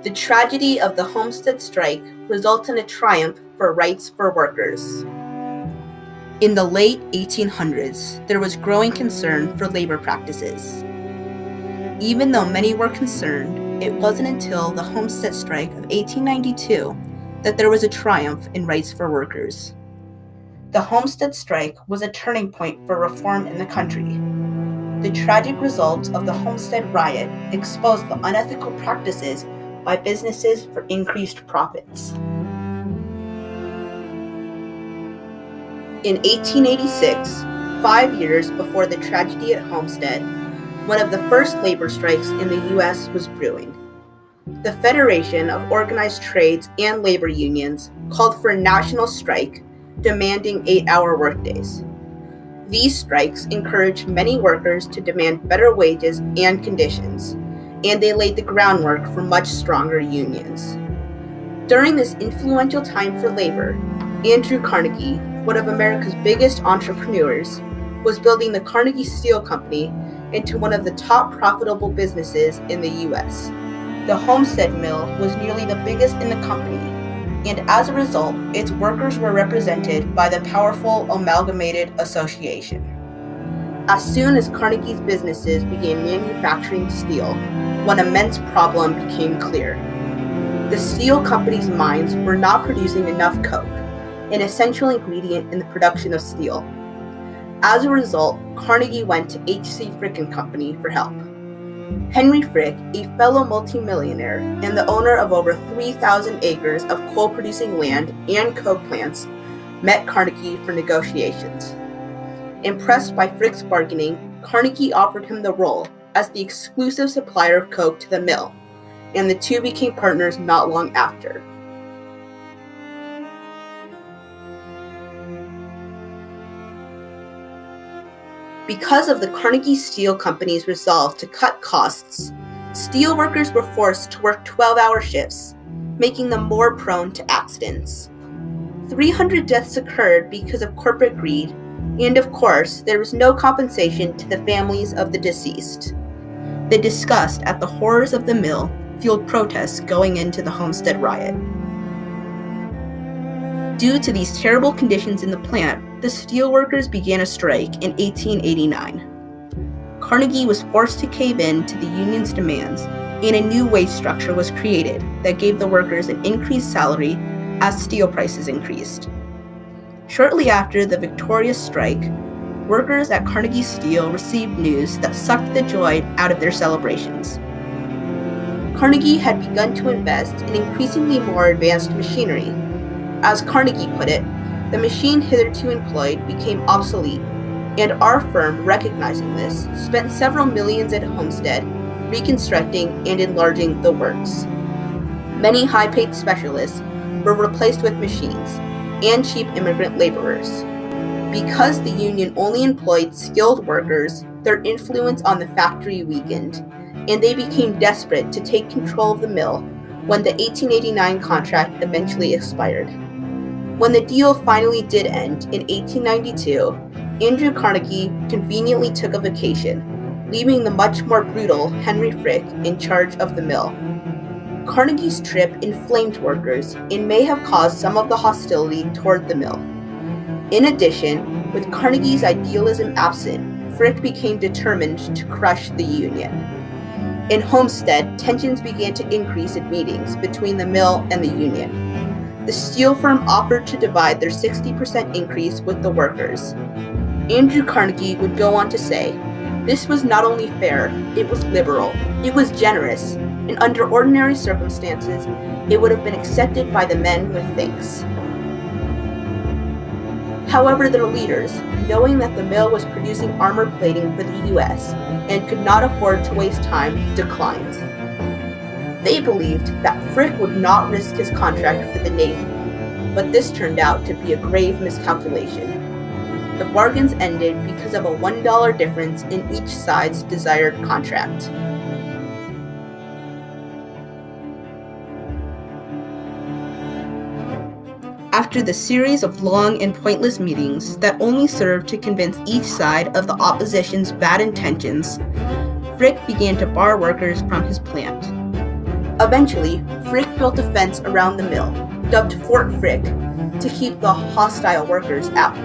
The tragedy of the Homestead strike results in a triumph for rights for workers. In the late 1800s, there was growing concern for labor practices. Even though many were concerned, it wasn't until the Homestead strike of 1892 that there was a triumph in rights for workers. The Homestead strike was a turning point for reform in the country. The tragic results of the Homestead riot exposed the unethical practices by businesses for increased profits. In 1886, 5 years before the tragedy at Homestead, one of the first labor strikes in the U.S. was brewing. The Federation of Organized Trades and Labor Unions called for a national strike demanding 8-hour workdays. These strikes encouraged many workers to demand better wages and conditions, and they laid the groundwork for much stronger unions. During this influential time for labor, Andrew Carnegie, one of America's biggest entrepreneurs, was building the Carnegie Steel Company into one of the top profitable businesses in the U.S. The Homestead Mill was nearly the biggest in the company, and as a result, its workers were represented by the powerful Amalgamated Association. As soon as Carnegie's businesses began manufacturing steel, one immense problem became clear. The steel company's mines were not producing enough coke, an essential ingredient in the production of steel. As a result, Carnegie went to H.C. Frick & Company for help. Henry Frick, a fellow multimillionaire and the owner of over 3,000 acres of coal-producing land and coke plants, met Carnegie for negotiations. Impressed by Frick's bargaining, Carnegie offered him the role as the exclusive supplier of coke to the mill, and the two became partners not long after. Because of the Carnegie Steel Company's resolve to cut costs, steel workers were forced to work 12-hour shifts, making them more prone to accidents. 300 deaths occurred because of corporate greed, and of course, there was no compensation to the families of the deceased. The disgust at the horrors of the mill fueled protests going into the Homestead riot. Due to these terrible conditions in the plant, the steelworkers began a strike in 1889. Carnegie was forced to cave in to the union's demands, and a new wage structure was created that gave the workers an increased salary as steel prices increased. Shortly after the victorious strike, workers at Carnegie Steel received news that sucked the joy out of their celebrations. Carnegie had begun to invest in increasingly more advanced machinery. As Carnegie put it, the machine hitherto employed became obsolete, and our firm, recognizing this, spent several millions at Homestead reconstructing and enlarging the works. Many high-paid specialists were replaced with machines and cheap immigrant laborers. Because the union only employed skilled workers, their influence on the factory weakened, and they became desperate to take control of the mill when the 1889 contract eventually expired. When the deal finally did end in 1892, Andrew Carnegie conveniently took a vacation, leaving the much more brutal Henry Frick in charge of the mill. Carnegie's trip inflamed workers and may have caused some of the hostility toward the mill. In addition, with Carnegie's idealism absent, Frick became determined to crush the union. In Homestead, tensions began to increase at meetings between the mill and the union. The steel firm offered to divide their 60% increase with the workers. Andrew Carnegie would go on to say, "This was not only fair, it was liberal, it was generous, and under ordinary circumstances, it would have been accepted by the men with thanks." However, their leaders, knowing that the mill was producing armor plating for the U.S. and could not afford to waste time, declined. They believed that Frick would not risk his contract for the Navy, but this turned out to be a grave miscalculation. The bargains ended because of a $1 difference in each side's desired contract. After the series of long and pointless meetings that only served to convince each side of the opposition's bad intentions, Frick began to bar workers from his plant. Eventually, Frick built a fence around the mill, dubbed Fort Frick, to keep the hostile workers out.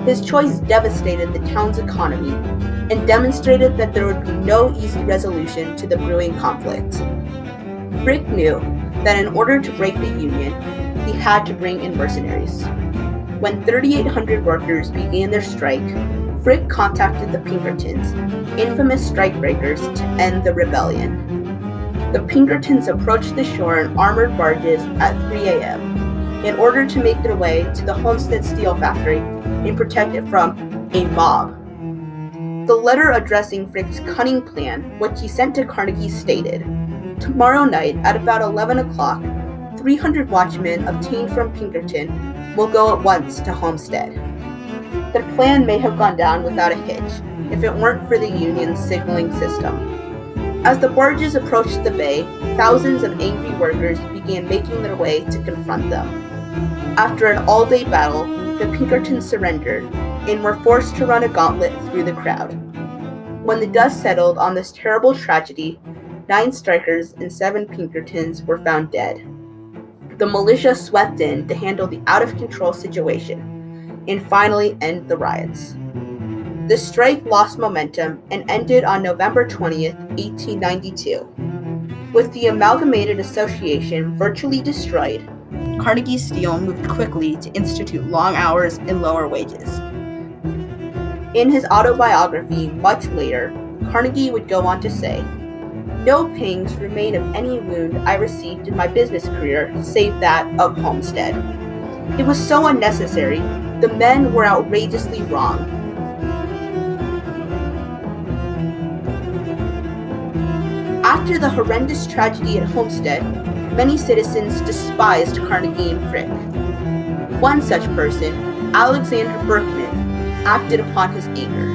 His choice devastated the town's economy and demonstrated that there would be no easy resolution to the brewing conflict. Frick knew that in order to break the union, he had to bring in mercenaries. When 3,800 workers began their strike, Frick contacted the Pinkertons, infamous strikebreakers, to end the rebellion. The Pinkertons approached the shore in armored barges at 3 a.m. in order to make their way to the Homestead steel factory and protect it from a mob. The letter addressing Frick's cunning plan, which he sent to Carnegie, stated, "Tomorrow night at about 11 o'clock, 300 watchmen obtained from Pinkerton will go at once to Homestead." Their plan may have gone down without a hitch if it weren't for the Union's signaling system. As the barges approached the bay, thousands of angry workers began making their way to confront them. After an all-day battle, the Pinkertons surrendered and were forced to run a gauntlet through the crowd. When the dust settled on this terrible tragedy, 9 strikers and 7 Pinkertons were found dead. The militia swept in to handle the out-of-control situation and finally end the riots. The strike lost momentum and ended on November 20th, 1892. With the Amalgamated Association virtually destroyed, Carnegie Steel moved quickly to institute long hours and lower wages. In his autobiography much later, Carnegie would go on to say, "No pangs remain of any wound I received in my business career save that of Homestead. It was so unnecessary. The men were outrageously wrong." After the horrendous tragedy at Homestead, many citizens despised Carnegie and Frick. One such person, Alexander Berkman, acted upon his anger.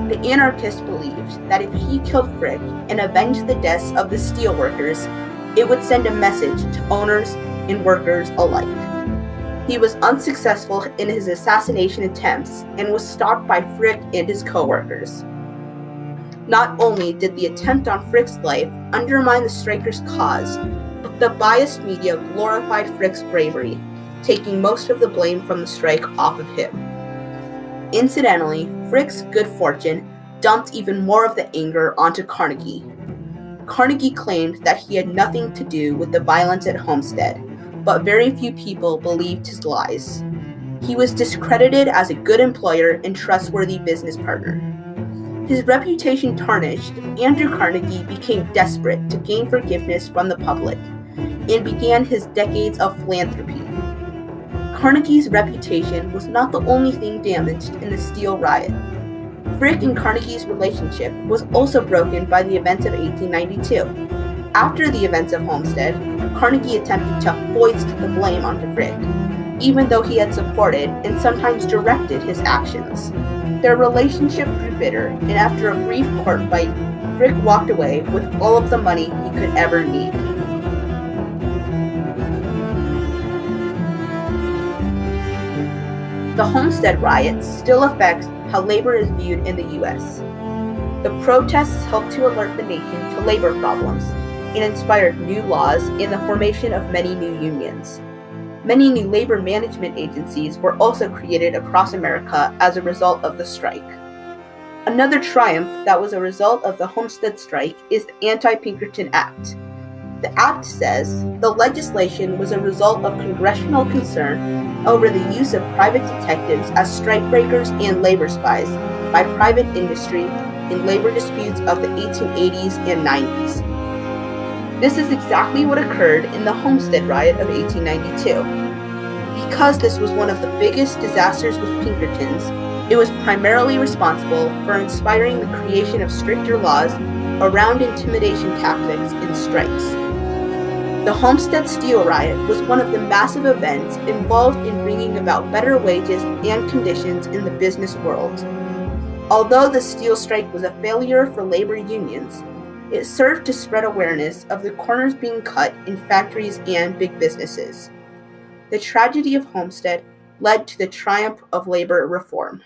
The anarchist believed that if he killed Frick and avenged the deaths of the steelworkers, it would send a message to owners and workers alike. He was unsuccessful in his assassination attempts and was stopped by Frick and his co-workers. Not only did the attempt on Frick's life undermine the strikers' cause, but the biased media glorified Frick's bravery, taking most of the blame from the strike off of him. Incidentally, Frick's good fortune dumped even more of the anger onto Carnegie. Carnegie claimed that he had nothing to do with the violence at Homestead, but very few people believed his lies. He was discredited as a good employer and trustworthy business partner. His reputation tarnished, Andrew Carnegie became desperate to gain forgiveness from the public and began his decades of philanthropy. Carnegie's reputation was not the only thing damaged in the steel riot. Frick and Carnegie's relationship was also broken by the events of 1892. After the events of Homestead, Carnegie attempted to foist the blame onto Frick, even though he had supported and sometimes directed his actions. Their relationship grew bitter, and after a brief court fight, Frick walked away with all of the money he could ever need. The Homestead riots still affect how labor is viewed in the U.S. The protests helped to alert the nation to labor problems and inspired new laws and the formation of many new unions. Many new labor management agencies were also created across America as a result of the strike. Another triumph that was a result of the Homestead strike is the Anti-Pinkerton Act. The act says the legislation was a result of congressional concern over the use of private detectives as strikebreakers and labor spies by private industry in labor disputes of the 1880s and 90s. This is exactly what occurred in the Homestead riot of 1892. Because this was one of the biggest disasters with Pinkertons, it was primarily responsible for inspiring the creation of stricter laws around intimidation tactics and strikes. The Homestead Steel Riot was one of the massive events involved in bringing about better wages and conditions in the business world. Although the steel strike was a failure for labor unions, it served to spread awareness of the corners being cut in factories and big businesses. The tragedy of Homestead led to the triumph of labor reform.